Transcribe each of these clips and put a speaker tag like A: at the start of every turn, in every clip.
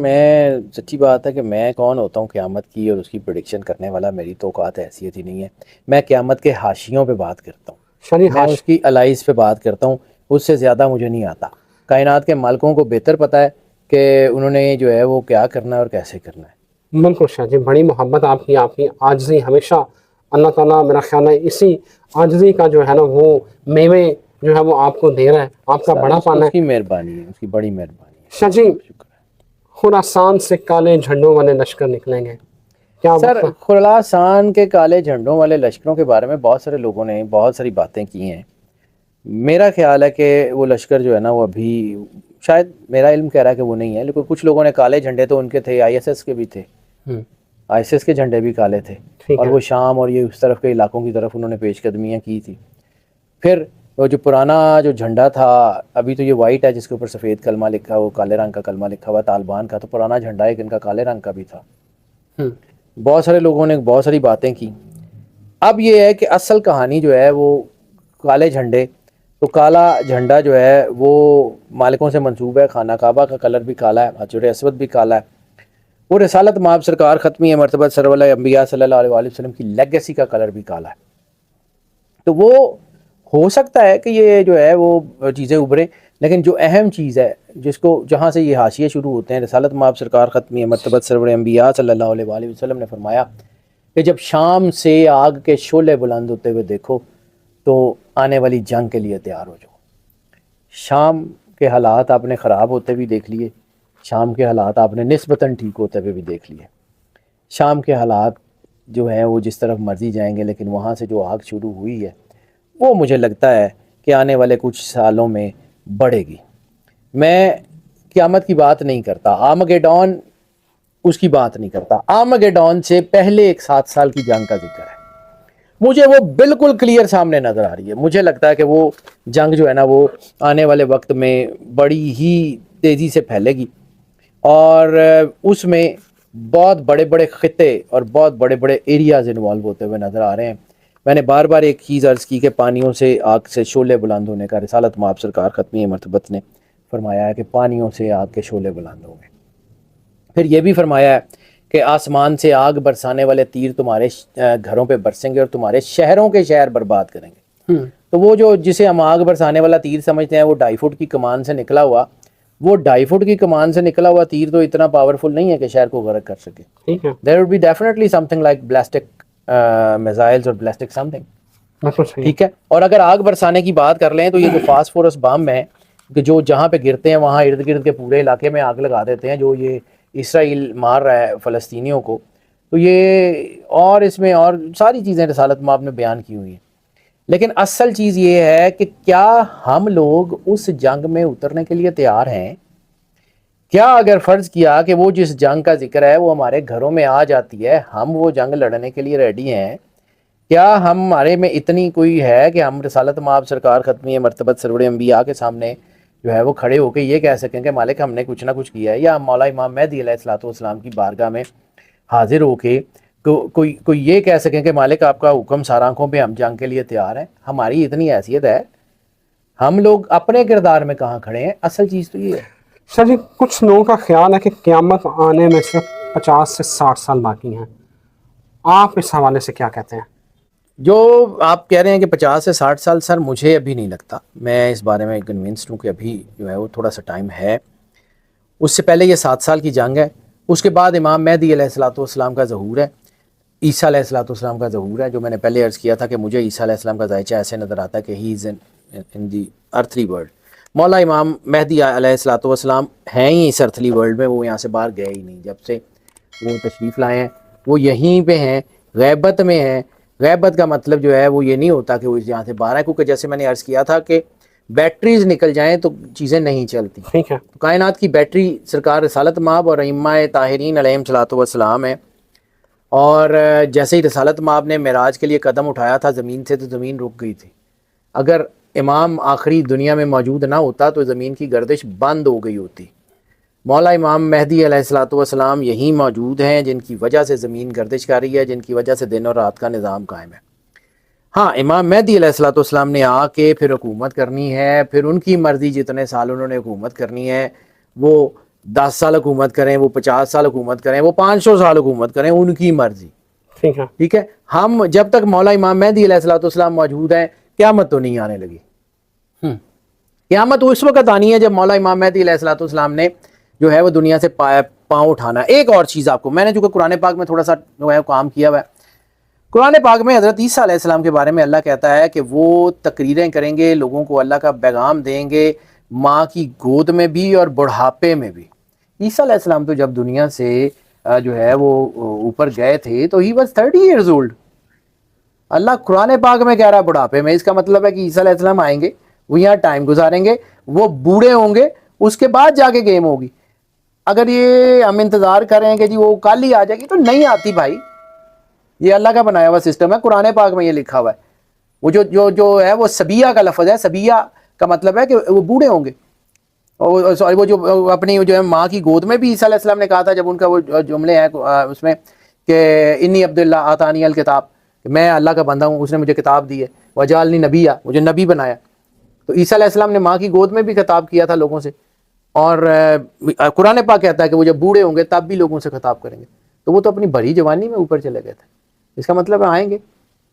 A: میں سچی بات ہے کہ میں کون ہوتا ہوں قیامت کی اور اس کی پریڈکشن کرنے والا، میری تو اوقات حیثیت ہی نہیں ہے۔ میں قیامت کے حاشیوں پہ بات کرتا ہوں،
B: شانی
A: میں اس کی الائز پہ بات کرتا ہوں، اس سے زیادہ مجھے نہیں آتا۔ کائنات کے مالکوں کو بہتر پتہ ہے کہ انہوں نے جو ہے وہ کیا کرنا ہے اور کیسے کرنا ہے۔
B: بالکل شاہ جی، بڑی محبت آپ کی عاجزی ہمیشہ اللہ تعالیٰ میرا خیال ہے اسی عاجزی کا جو ہے نا وہ میوے جو ہے وہ آپ کو دے رہا ہے، آپ کا بڑا پن ہے۔
A: اس کی مہربانی ہے، اس کی بڑی مہربانی ہے،
B: شاہ جی،
A: شکر ہے۔
B: خراسان سے کالے جھنڈوں والے لشکر نکلیں گے، کیا
A: سر،
B: وقت؟
A: خراسان کے کالے جھنڈوں والے لشکروں کے بارے میں بہت سارے لوگوں نے بہت ساری باتیں کی ہیں۔ میرا خیال ہے کہ وہ لشکر جو ہے نا وہ ابھی، شاید میرا علم کہہ رہا ہے کہ وہ نہیں ہے، لیکن کچھ لوگوں نے کالے جھنڈے تو ان کے تھے، آئی ایس ایس کے بھی تھے، آئی ایس ایس کے جھنڈے بھی کالے تھے،
B: ٹھیک
A: اور
B: ہے،
A: وہ شام اور یہ اس طرف کے علاقوں کی طرف انہوں نے پیش قدمیاں کی تھی۔ پھر وہ جو پرانا جو جھنڈا تھا، ابھی تو یہ وائٹ ہے جس کے اوپر سفید کلمہ لکھا، وہ کالے رنگ کا کلمہ لکھا ہوا طالبان کا، تو پرانا جھنڈا ایک ان کا کالے رنگ کا بھی تھا۔ بہت سارے لوگوں نے بہت ساری باتیں کی۔ اب یہ ہے کہ اصل کہانی جو ہے وہ کالے جھنڈے، تو کالا جھنڈا جو ہے وہ مالکوں سے منسوب ہے، خانہ کعبہ کا کلر بھی کالا ہے، حجر اسود بھی کالا ہے، وہ رسالت مآب سرکار ختمی مرتبہ سرور انبیاء صلی اللہ علیہ وسلم کی لیگیسی کا کلر بھی کالا ہے۔ تو وہ ہو سکتا ہے کہ یہ جو ہے وہ چیزیں ابھریں، لیکن جو اہم چیز ہے جس کو جہاں سے یہ حاشیے شروع ہوتے ہیں، رسالت مآب سرکار ختمی مرتبہ سرور انبیاء صلی اللہ علیہ وآلہ وسلم نے فرمایا کہ جب شام سے آگ کے شعلے بلند ہوتے ہوئے دیکھو تو آنے والی جنگ کے لیے تیار ہو جاؤ۔ شام کے حالات آپ نے خراب ہوتے بھی دیکھ لیے، شام کے حالات آپ نے نسبتاً ٹھیک ہوتے ہوئے بھی دیکھ لیے۔ شام کے حالات جو ہیں وہ جس طرف مرضی جائیں گے، لیکن وہاں سے جو آگ شروع ہوئی ہے وہ مجھے لگتا ہے کہ آنے والے کچھ سالوں میں بڑھے گی۔ میں قیامت کی بات نہیں کرتا، آرمگیڈون اس کی بات نہیں کرتا، آرمگیڈون سے پہلے ایک 7 سال کی جنگ کا ذکر ہے، مجھے وہ بالکل کلیئر سامنے نظر آ رہی ہے۔ مجھے لگتا ہے کہ وہ جنگ جو ہے نا وہ آنے والے وقت میں بڑی ہی تیزی سے پھیلے گی، اور اس میں بہت بڑے بڑے خطے اور بہت بڑے بڑے ایریاز انوالو ہوتے ہوئے نظر آ رہے ہیں۔ میں نے بار بار ایک چیز عرض کی کہ پانیوں سے آگ سے شعلے بلند ہونے کا رسالت مآب سرکار ختمی مرتبت نے فرمایا ہے کہ پانیوں سے آگ کے شعلے بلند ہوں گے۔ پھر یہ بھی فرمایا ہے کہ آسمان سے آگ برسانے والے تیر تمہارے گھروں پہ برسیں گے اور تمہارے شہروں کے شہر برباد کریں گے۔ تو وہ جو جسے ہم آگ برسانے والا تیر سمجھتے ہیں، وہ 2.5 فٹ کی کمان سے نکلا ہوا، وہ 2.5 فٹ کی کمان سے نکلا ہوا تیر تو اتنا پاورفل نہیں ہے کہ شہر کو غرق کر سکے۔ There would be definitely something like ballistic missiles اور ballistic something، ٹھیک ہے۔ اور اگر آگ برسانے کی بات کر لیں تو یہ جو فاسفورس بم ہیں کہ جو جہاں پہ گرتے ہیں وہاں ارد گرد کے پورے علاقے میں آگ لگا دیتے ہیں، جو یہ اسرائیل مار رہا ہے فلسطینیوں کو، تو یہ اور اس میں اور ساری چیزیں رسالت مآب نے بیان کی ہوئی ہیں۔ لیکن اصل چیز یہ ہے کہ کیا ہم لوگ اس جنگ میں اترنے کے لیے تیار ہیں؟ کیا اگر فرض کیا کہ وہ جس جنگ کا ذکر ہے وہ ہمارے گھروں میں آ جاتی ہے، ہم وہ جنگ لڑنے کے لیے ریڈی ہیں؟ کیا ہمارے میں اتنی کوئی ہے کہ ہم رسالت مآب سرکار ختمی مرتبت سرور انبیاء کے سامنے جو ہے وہ کھڑے ہو کے یہ کہہ سکیں کہ مالک ہم نے کچھ نہ کچھ کیا ہے، یا مولا امام مہدی علیہ الصلوۃ والسلام کی بارگاہ میں حاضر ہو کے کوئی یہ کہہ سکیں کہ مالک آپ کا حکم سار آنکھوں پہ، ہم جنگ کے لیے تیار ہیں؟ ہماری اتنی حیثیت ہے؟ ہم لوگ اپنے کردار میں کہاں کھڑے ہیں؟ اصل چیز تو یہ ہے۔
B: سر جی، کچھ لوگوں کا خیال ہے کہ قیامت آنے میں صرف 50 سے 60 سال باقی ہیں، آپ اس حوالے سے کیا کہتے ہیں؟
A: جو آپ کہہ رہے ہیں کہ 50 سے 60 سال، سر مجھے ابھی نہیں لگتا، میں اس بارے میں کنونسڈ ہوں کہ ابھی جو ہے وہ تھوڑا سا ٹائم ہے۔ اس سے پہلے یہ 7 سال کی جنگ ہے، اس کے بعد امام مہدی علیہ الصلوۃ والسلام کا ظہور ہے، عیسیٰ علیہ الصلوۃ والسلام کا ظہور ہے۔ جو میں نے پہلے عرض کیا تھا کہ مجھے عیسیٰ علیہ السلام کا ذائچہ ایسے نظر آتا ہے کہ ہی از ان دی ارتھلی ورلڈ۔ مولا امام مہدی علیہ الصلوۃ والسلام ہیں ہی اس ارتھلی ورلڈ میں، وہ یہاں سے باہر گئے ہی نہیں، جب سے وہ تشریف لائے ہیں وہ یہیں پہ ہیں، غیبت میں ہیں۔ غیبت کا مطلب جو ہے وہ یہ نہیں ہوتا کہ وہ یہاں سے باہر ہے، کیونکہ جیسے میں نے عرض کیا تھا کہ بیٹریز نکل جائیں تو چیزیں نہیں چلتی۔
B: ٹھیک ہے،
A: کائنات کی بیٹری سرکار رسالت مآب اور ائمہ طاہرین علیہم الصلوۃ والسلام ہے، اور جیسے ہی رسالت مآب نے معراج کے لیے قدم اٹھایا تھا زمین سے، تو زمین رک گئی تھی۔ اگر امام آخری دنیا میں موجود نہ ہوتا تو زمین کی گردش بند ہو گئی ہوتی۔ مولا امام مہدی علیہ الصلوۃ والسلام یہیں موجود ہیں، جن کی وجہ سے زمین گردش کر رہی ہے، جن کی وجہ سے دن اور رات کا نظام قائم ہے۔ ہاں، امام مہدی علیہ الصلوۃ والسلام نے آ کے پھر حکومت کرنی ہے، پھر ان کی مرضی جتنے سال انہوں نے حکومت کرنی ہے وہ 10 سال حکومت کریں، وہ 50 سال حکومت کریں، وہ 500 سال حکومت کریں، ان کی مرضی.
B: ٹھیک ہے.
A: ٹھیک ہے. ہم جب تک مولا امام مہدی علیہ الصلوۃ والسلام موجود ہیں قیامت تو نہیں آنے لگی. قیامت اس وقت آنی ہے جب مولا امام مہدی علیہ الصلوۃ والسلام نے جو ہے وہ دنیا سے پاؤں اٹھانا. ایک اور چیز آپ کو میں نے جو کہ قرآن پاک میں تھوڑا سا جو ہے کام کیا ہوا ہے. قرآن پاک میں حضرت عیسیٰ علیہ السلام کے بارے میں اللہ کہتا ہے کہ وہ تقریریں کریں گے، لوگوں کو اللہ کا پیغام دیں گے، ماں کی گود میں بھی اور بڑھاپے میں بھی. عیسیٰ علیہ السلام تو جب دنیا سے جو ہے وہ اوپر گئے تھے تو ہی واز 30 ایئرز اولڈ. اللہ قرآن پاک میں کہہ رہا ہے بڑھاپے میں. اس کا مطلب ہے کہ عیسیٰ علیہ السلام آئیں گے، وہ یہاں ٹائم گزاریں گے، وہ بوڑھے ہوں گے، اس کے بعد جا کے گیم ہوگی. اگر یہ ہم انتظار کریں کہ جی وہ کل ہی آ جائے گی تو نہیں آتی بھائی. یہ اللہ کا بنایا ہوا سسٹم ہے، قرآن پاک میں یہ لکھا ہوا ہے. وہ جو ہے وہ سبیہ کا لفظ ہے. سبیہ کا مطلب ہے کہ وہ بوڑھے ہوں گے. اور وہ جو اپنی جو ہے ماں کی گود میں بھی عیسیٰ علیہ السلام نے کہا تھا جب ان کا وہ جملے ہیں اس میں کہ انی عبداللہ آتانی الکتاب، میں اللہ کا بندہ ہوں، اس نے مجھے کتاب دی ہے، وجعلنی نبیہ، مجھے نبی بنایا. تو عیسیٰ علیہ السلام نے ماں کی گود میں بھی خطاب کیا تھا لوگوں سے. اور قرآن پاک کہتا ہے کہ وہ جب بوڑھے ہوں گے تب بھی لوگوں سے خطاب کریں گے. تو وہ تو اپنی بڑی جوانی میں اوپر چلے گئے تھے. اس کا مطلب ہے آئیں گے،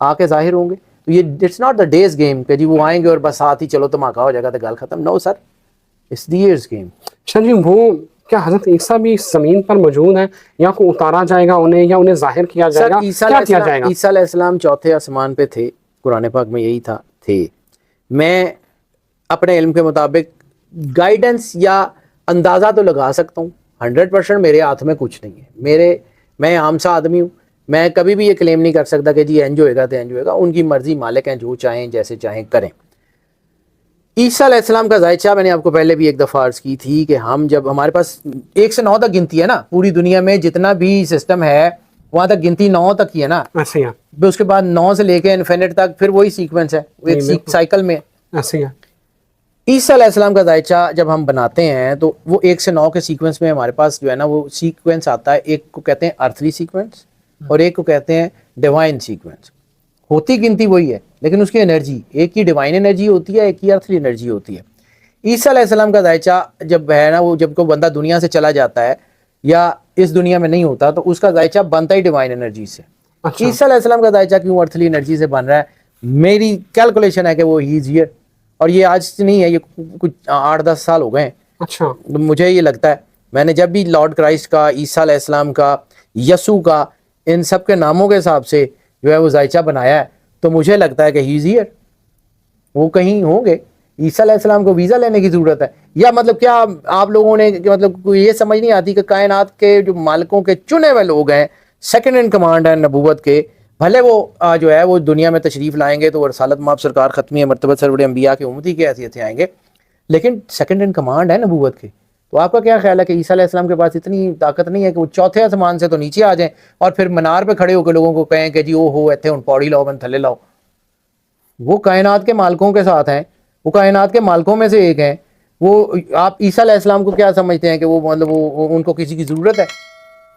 A: آ کے ظاہر ہوں گے. تو یہ it's not the days game کہ جی وہ آئیں گے اور بس ساتھ ہی چلو دھماکہ ہو جائے گا تو گل ختم. نو سر، اٹس دی ایئرز گیم.
B: اچھا جی، وہ کیا حضرت عیسیٰ بھی زمین پر موجود ہیں یا کو اتارا جائے گا انہیں، یا انہیں ظاہر کیا جائے گا، کیا کیا جائے گا؟
A: عیسیٰ علیہ السلام چوتھے آسمان پہ تھے، قرآن پاک میں یہی تھے. میں اپنے علم کے مطابق گائیڈنس یا اندازہ تو لگا سکتا ہوں، 100% میرے ہاتھ میں کچھ نہیں ہے. میں عام سا آدمی ہوں، میں کبھی بھی یہ کلیم نہیں کر سکتا کہ جی انج ہوئے گا تو انج ہوئے گا. ان کی مرضی، مالک ہیں، جو چاہیں جیسے چاہیں کریں. عیسیٰ علیہ السلام کا ذائچہ میں نے آپ کو پہلے بھی ایک دفعہ عرض کی تھی کہ ہم جب ہمارے پاس 1 سے 9 تک گنتی ہے نا، پوری دنیا میں جتنا بھی سسٹم ہے وہاں تک گنتی 9 تک ہی ہے نا.
B: ایسے ہی
A: پھر اس کے بعد 9 سے لے کے انفینٹ تک پھر وہی سیکوینس ہے، وہ ایک سائیکل میں.
B: ایسے ہی.
A: عیسیٰ علیہ السلام کا ذائچہ جب ہم بناتے ہیں تو وہ 1 سے 9 کے سیکوینس میں ہمارے پاس جو ہے نا وہ سیکوینس آتا ہے. ایک کو کہتے ہیں ارتھلی سیکوینس اور ایک کو کہتے ہیں ڈیوائن سیکوینس. ہوتی گنتی وہی ہے لیکن اس کی انرجی ایک ہی ڈیوائن انرجی ہوتی ہے، ایک ہی ارتھلی انرجی ہوتی ہے. عیسیٰ علیہ السلام کا ذائچہ جب ہے نا وہ جب کوئی بندہ دنیا سے چلا جاتا ہے یا اس دنیا میں نہیں ہوتا تو اس کا ذائچہ بنتا ہی ڈیوائن انرجی سے. عیسیٰ علیہ السلام کا ذائچہ کیوں ارتھلی انرجی سے بن رہا ہے؟ میری کیلکولیشن ہے کہ وہ ہی از ہیئر. اور یہ آج سے نہیں ہے، یہ کچھ 8-10 سال ہو گئے ہیں.
B: اچھا.
A: مجھے یہ لگتا ہے میں نے جب بھی لارڈ کرائسٹ کا، عیسیٰ علیہ السلام کا، یسوع کا، ان سب کے ناموں کے حساب سے جو ہے وہ ذائچہ بنایا ہے تو مجھے لگتا ہے کہ ہی از ہیئر. وہ کہیں ہوں گے. عیسیٰ علیہ السلام کو ویزا لینے کی ضرورت ہے یا مطلب کیا آپ لوگوں نے مطلب یہ سمجھ نہیں آتی کہ کائنات کے جو مالکوں کے چنے ہوئے لوگ ہیں، سیکنڈ ان کمانڈ ہیں نبوت کے، بھلے وہ جو ہے وہ دنیا میں تشریف لائیں گے تو رسالت مآب سرکار ختمی مرتبہ سرور انبیاء کے امتی کی حیثیت سے آئیں گے، لیکن سیکنڈ ان کمانڈ ہے نبوت کے. تو آپ کا کیا خیال ہے کہ عیسیٰ علیہ السلام کے پاس اتنی طاقت نہیں ہے کہ وہ چوتھے آسمان سے تو نیچے آ جائیں اور پھر منار پہ کھڑے ہو کے لوگوں کو کہیں کہ جی او ہو ایتھے ہن پوڑی لاؤ، بن تھلے لاؤ؟ وہ کائنات کے مالکوں کے ساتھ ہیں، وہ کائنات کے مالکوں میں سے ایک ہیں. وہ آپ عیسیٰ علیہ السلام کو کیا سمجھتے ہیں کہ وہ مطلب وہ ان کو کسی کی ضرورت ہے؟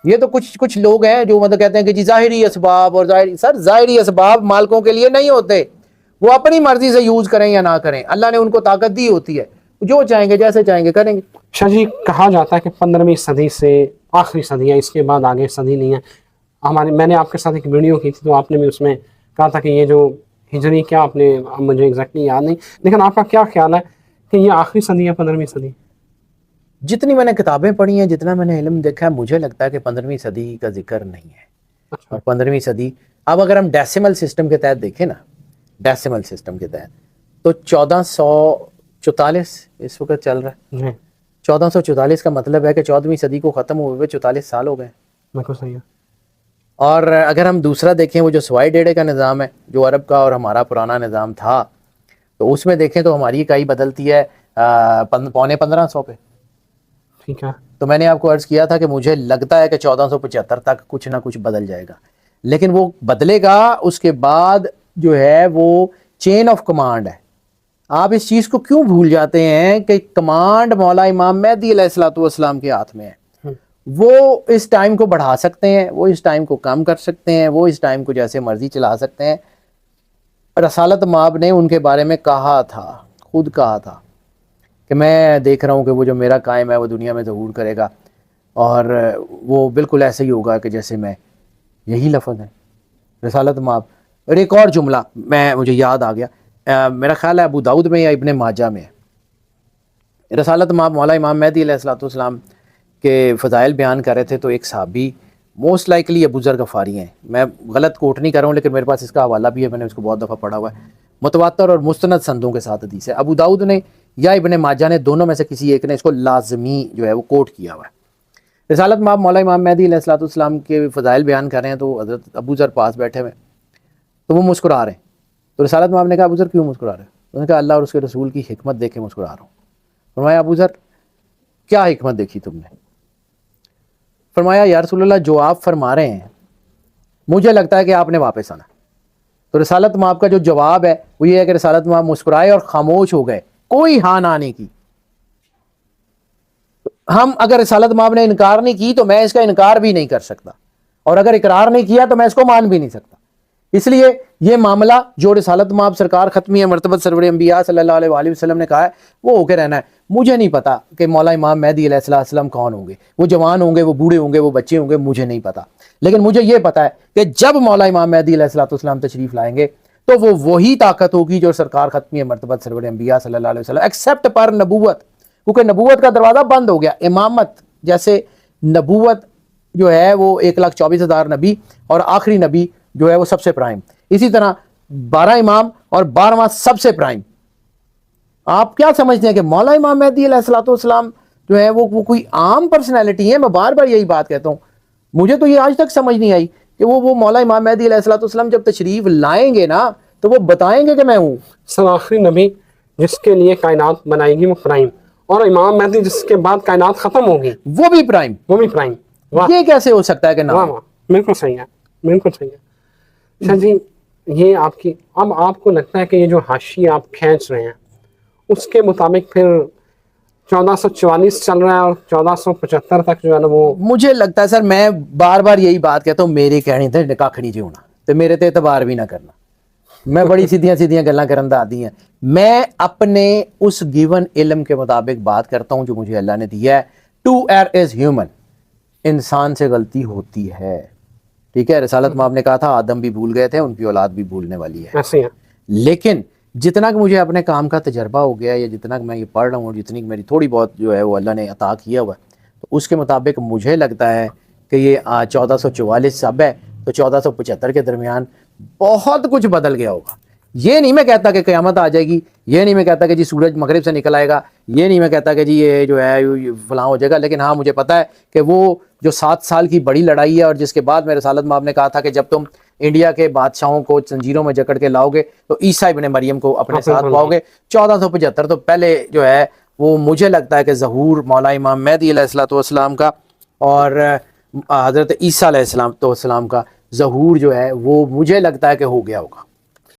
A: یہ تو کچھ لوگ ہیں جو مطلب کہتے ہیں کہ جی ظاہری اسباب اور ظاہری اسباب مالکوں کے لیے نہیں ہوتے. وہ اپنی مرضی سے یوز کریں یا نہ کریں، اللہ نے ان کو طاقت دی ہوتی ہے، جو چاہیں گے جیسے چاہیں گے کریں گے.
B: شاہ جی، کہا جاتا ہے کہ 15ویں صدی سے آخری صدی ہے، اس کے بعد آگے صدی نہیں ہے. میں نے آپ کے ساتھ ایک ویڈیو کی تھی تو آپ نے بھی اس میں کہا تھا کہ یہ جو ہجری کیا، آپ نے مجھے ایگزیکٹلی یاد نہیں، لیکن آپ کا کیا خیال ہے کہ یہ آخری صدی ہے 15ویں صدی؟
A: جتنی میں نے کتابیں پڑھی ہیں، جتنا میں نے علم دیکھا ہے، مجھے لگتا ہے کہ 15ویں صدی کا ذکر نہیں ہے. اور 15ویں صدی اب اگر ہم ڈیسیمل سسٹم کے تحت دیکھیں نا، ڈیسیمل سسٹم کے تحت تو 1444 اس وقت چل رہا ہے. 1444 کا مطلب ہے کہ 14ویں صدی کو ختم ہوئے 44 سال ہو گئے.
B: بالکل صحیح ہے.
A: اور اگر ہم دوسرا دیکھیں، وہ جو سوائی ڈیڑے کا نظام ہے جو عرب کا اور ہمارا پرانا نظام تھا، تو اس میں دیکھیں تو ہماری اکائی بدلتی ہے 1550 پہ.
B: ٹھیک ہے.
A: تو میں نے آپ کو عرض کیا تھا کہ مجھے لگتا ہے کہ 1475 تک کچھ نہ کچھ بدل جائے گا، لیکن وہ بدلے گا اس کے بعد جو ہے وہ چین آف کمانڈ ہے. آپ اس چیز کو کیوں بھول جاتے ہیں کہ کمانڈ مولا امام مہدی علیہ الصلوۃ والسلام کے ہاتھ میں ہے. وہ اس ٹائم کو بڑھا سکتے ہیں، وہ اس ٹائم کو کم کر سکتے ہیں، وہ اس ٹائم کو جیسے مرضی چلا سکتے ہیں. رسالت مآب نے ان کے بارے میں کہا تھا، خود کہا تھا کہ میں دیکھ رہا ہوں کہ وہ جو میرا قائم ہے وہ دنیا میں ظہور کرے گا، اور وہ بالکل ایسے ہی ہوگا کہ جیسے میں. یہی لفظ ہے رسالت مآب. اور ایک اور جملہ مجھے یاد آ گیا، میرا خیال ہے ابو داؤد میں یا ابن ماجہ میں ہے. رسالت مآب مولا امام مہدی علیہ الصلوۃ والسلام کے فضائل بیان کر رہے تھے، تو ایک صحابی موسٹ لائکلی ابو ذر غفاری ہیں، میں غلط کوٹ نہیں کر رہا ہوں لیکن میرے پاس اس کا حوالہ بھی ہے، میں نے اس کو بہت دفعہ پڑھا ہوا ہے، متواتر اور مستند سندوں کے ساتھ حدیث ہے. ابو داؤد نے یا ابن ماجہ نے، دونوں میں سے کسی ایک نے اس کو لازمی جو ہے وہ کوٹ کیا ہوا ہے. رسالت مآب مولا امام مہدی علیہ الصلوۃ والسلام کے فضائل بیان کر رہے ہیں، تو حضرت ابو ذر پاس بیٹھے ہوئے تو وہ مسکرا رہے ہیں. تو رسالت مآب نے کہا ابو ذر کیوں مسکرا رہے ہیں؟ انہوں نے کہا اللہ اور اس کے رسول کی حکمت دیکھ کے مسکرا رہا ہوں. فرمایا ابو ذر کیا حکمت دیکھی تم نے؟ فرمایا یا رسول اللہ جو آپ فرما رہے ہیں مجھے لگتا ہے کہ آپ نے واپس آنا. تو رسالت مآب کا جو جواب ہے وہ یہ ہے کہ رسالت مآب مسکرائے اور خاموش ہو گئے، کوئی ہاں نہ نہیں کی. ہم اگر رسالت مآب نے انکار نہیں کی تو میں اس کا انکار بھی نہیں کر سکتا، اور اگر اقرار نہیں کیا تو میں اس کو مان بھی نہیں سکتا. اس لیے یہ معاملہ جو رسالت مآب سرکار ختمی مرتبت سرور انبیاء صلی اللہ علیہ وآلہ وسلم نے کہا ہے وہ ہو کے رہنا ہے. مجھے نہیں پتا کہ مولا امام مہدی علیہ السلام کون ہوں گے، وہ جوان ہوں گے، وہ بوڑھے ہوں گے، وہ بچے ہوں گے، مجھے نہیں پتا. لیکن مجھے یہ پتا ہے کہ جب مولا امام مہدی علیہ السلام تشریف لائیں گے تو وہ وہی طاقت ہوگی جو سرکار ختمی مرتبت سرور انبیاء صلی اللہ علیہ وسلم ایکسیپٹ پر نبوت، کیونکہ نبوت کا دروازہ بند ہو گیا. امامت جیسے نبوت جو ہے وہ 1,24,000 نبی اور آخری نبی جو ہے وہ سب سے پرائم، اسی طرح 12 امام اور 12واں سب سے پرائم. آپ کیا سمجھتے ہیں کہ مولا امام مہدی علیہ السلام جو ہے وہ کوئی عام پرسنالٹی ہے؟ میں بار بار یہی بات کہتا ہوں، مجھے تو یہ آج تک سمجھ نہیں آئی کہ وہ مولا امام مہدی علیہ السلام جب تشریف لائیں گے نا تو وہ بتائیں گے کہ میں ہوں.
B: سر آخری نبی جس کے لیے کائنات بنائے گی وہ پرائم، اور امام مہدی جس کے بعد کائنات ختم ہوگی
A: وہ بھی پرائم.
B: وہ بھی پرائم.
A: یہ کیسے ہو سکتا ہے کہ
B: واہ واہ، بالکل صحیح ہے، بالکل صحیح ہے. اچھا جی، یہ آپ کی اب آپ کو لگتا ہے کہ یہ جو حاشیے آپ کھینچ رہے ہیں اس کے مطابق پھر 1444 چل رہا ہے اور 1475 تک جو ہے نا وہ؟
A: مجھے لگتا ہے سر، میں بار بار یہی بات کہتا ہوں، میرے کہنے تھے نکاح نہیں جی ہونا تو میرے تے اعتبار بھی نہ کرنا. میں بڑی سیدھیاں گلاں کرن دا عادی ہیں. میں اپنے اس گیون علم کے مطابق بات کرتا ہوں جو مجھے اللہ نے دیا ہے. ٹو ایئر از ہیومن، انسان سے غلطی ہوتی ہے، ٹھیک ہے. رسالت مآب نے کہا تھا آدم بھی بھول گئے تھے، ان کی اولاد بھی بھولنے والی ہے.
B: ایسے ہیں.
A: لیکن جتنا کہ مجھے اپنے کام کا تجربہ ہو گیا یا جتنا کہ میں یہ پڑھ رہا ہوں اور جتنی کہ میری تھوڑی بہت جو ہے وہ اللہ نے عطا کیا ہوا ہے، تو اس کے مطابق مجھے لگتا ہے کہ یہ 1444 سب ہے تو 1475 کے درمیان بہت کچھ بدل گیا ہوگا. یہ نہیں میں کہتا کہ قیامت آ جائے گی، یہ نہیں میں کہتا کہ جی سورج مغرب سے نکل آئے گا، یہ نہیں میں کہتا کہ جی یہ جو ہے فلاں ہو جائے گا. لیکن ہاں مجھے پتا ہے کہ وہ جو 7 سال کی بڑی لڑائی ہے اور جس کے بعد میں رسالت مآب نے کہا تھا کہ جب تم انڈیا کے بادشاہوں کو زنجیروں میں جکڑ کے لاؤ گے تو عیسیٰ ابن مریم کو اپنے ساتھ پاؤ گے. 1475 تو پہلے جو ہے وہ مجھے لگتا ہے کہ ظہور مولا امام مہدی علیہ السلام کا اور حضرت عیسیٰ علیہ السلام کا ظہور جو ہے وہ مجھے لگتا ہے کہ ہو گیا ہوگا.